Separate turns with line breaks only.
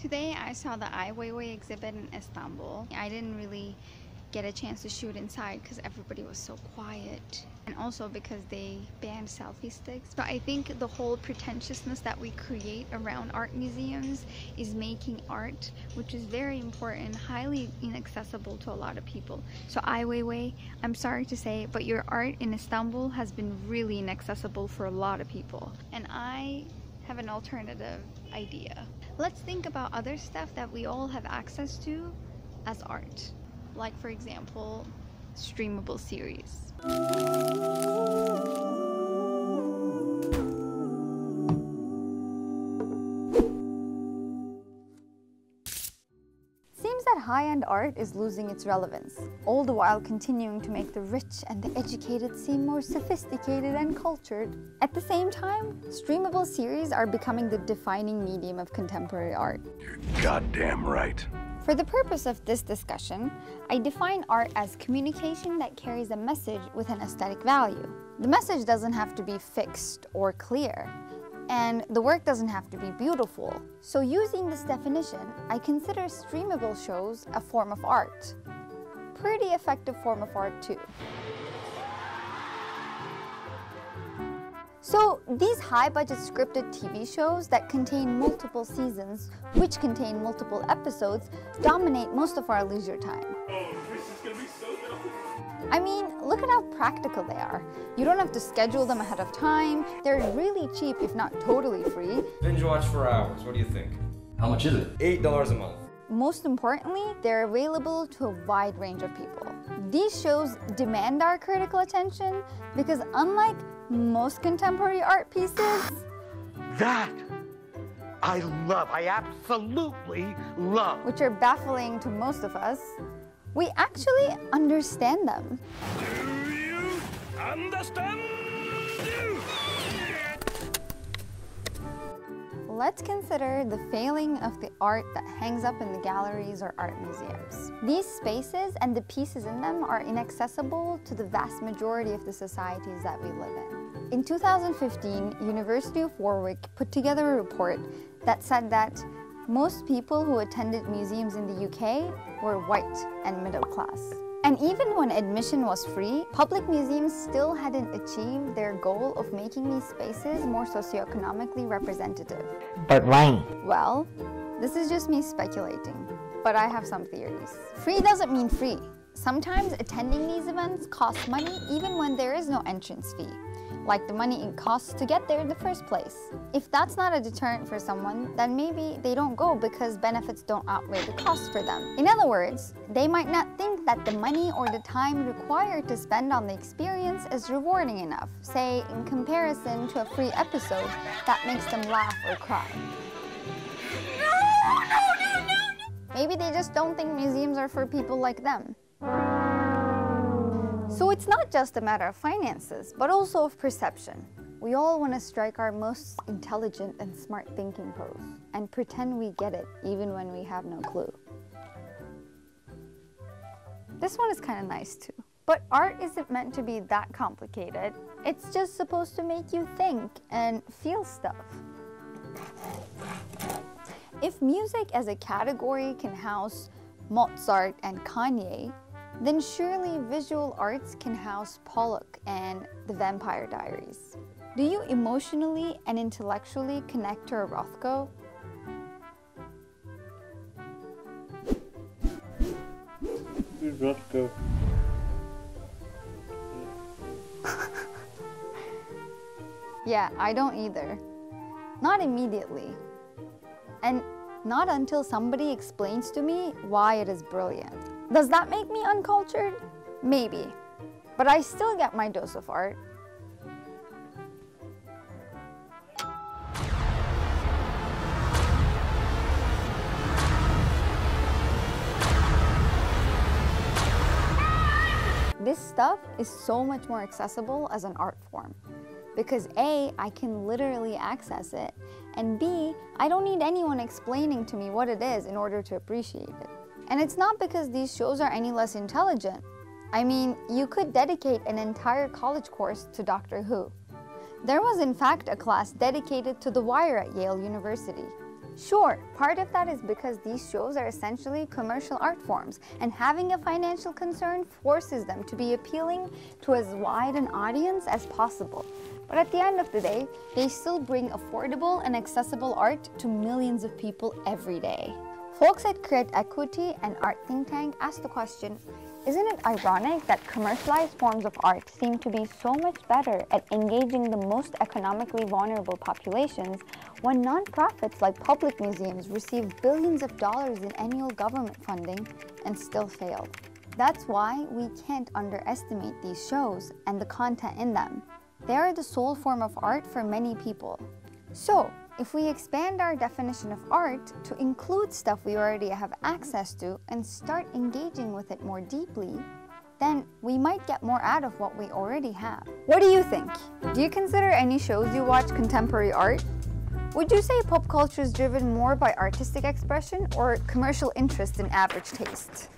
Today I saw the Ai Weiwei exhibit in Istanbul. I didn't really get a chance to shoot inside because everybody was so quiet, and also because they banned selfie sticks. But I think the whole pretentiousness that we create around art museums is making art, which is very important, highly inaccessible to a lot of people. So Ai Weiwei, I'm sorry to say, but your art in Istanbul has been really inaccessible for a lot of people, and I have an alternative idea. Let's think about other stuff that we all have access to as art. Like, for example, streamable series.
Seems that high-end art is losing its relevance, all the while continuing to make the rich and the educated seem more sophisticated and cultured. At the same time, streamable series are becoming the defining medium of contemporary art.
You're goddamn right.
For the purpose of this discussion, I define art as communication that carries a message with an aesthetic value. The message doesn't have to be fixed or clear, and the work doesn't have to be beautiful. So using this definition, I consider streamable shows a form of art. Pretty effective form of art too. So these high-budget scripted TV shows that contain multiple seasons, which contain multiple episodes, dominate most of our leisure time.
Oh, this is gonna be so dope.
I mean, look at how practical they are. You don't have to schedule them ahead of time. They're really cheap, if not totally free.
Binge watch for hours, what do you think?
How much is it?
$8 a month.
Most importantly, they're available to a wide range of people. These shows demand our critical attention because unlike most contemporary art pieces,
That I love. I absolutely love.
which are baffling to most of us, we actually understand them.
Do you understand?
Let's consider the failing of the art that hangs up in the galleries or art museums. These spaces and the pieces in them are inaccessible to the vast majority of the societies that we live in. In 2015, University of Warwick put together a report that said that most people who attended museums in the UK were white and middle class. And even when admission was free, public museums still hadn't achieved their goal of making these spaces more socioeconomically representative.
But why?
Well, this is just me speculating, but I have some theories. Free doesn't mean free. Sometimes attending these events costs money even when there is no entrance fee, like the money it costs to get there in the first place. If that's not a deterrent for someone, then maybe they don't go because benefits don't outweigh the costs for them. In other words, they might not think that the money or the time required to spend on the experience is rewarding enough, say in comparison to a free episode that makes them laugh or cry. Maybe they just don't think museums are for people like them. So it's not just a matter of finances, but also of perception. We all want to strike our most intelligent and smart thinking pose and pretend we get it even when we have no clue. This one is kind of nice too. But art isn't meant to be that complicated. It's just supposed to make you think and feel stuff. If music as a category can house Mozart and Kanye, then surely visual arts can house Pollock and The Vampire Diaries. Do you emotionally and intellectually connect to a Rothko?
Rothko.
Yeah, I don't either. Not immediately. And not until somebody explains to me why it is brilliant. Does that make me uncultured? Maybe. But I still get my dose of art. This stuff is so much more accessible as an art form. Because A, I can literally access it, and B, I don't need anyone explaining to me what it is in order to appreciate it. And it's not because these shows are any less intelligent. I mean, you could dedicate an entire college course to Doctor Who. There was in fact a class dedicated to The Wire at Yale University. Sure, part of that is because these shows are essentially commercial art forms, and having a financial concern forces them to be appealing to as wide an audience as possible. But at the end of the day, they still bring affordable and accessible art to millions of people every day. Folks at Create Equity and Art Think Tank asked the question, isn't it ironic that commercialized forms of art seem to be so much better at engaging the most economically vulnerable populations when nonprofits like public museums receive billions of dollars in annual government funding and still fail? That's why we can't underestimate these shows and the content in them. They are the sole form of art for many people. So, if we expand our definition of art to include stuff we already have access to and start engaging with it more deeply, then we might get more out of what we already have. What do you think? Do you consider any shows you watch contemporary art? Would you say pop culture is driven more by artistic expression or commercial interest in average taste?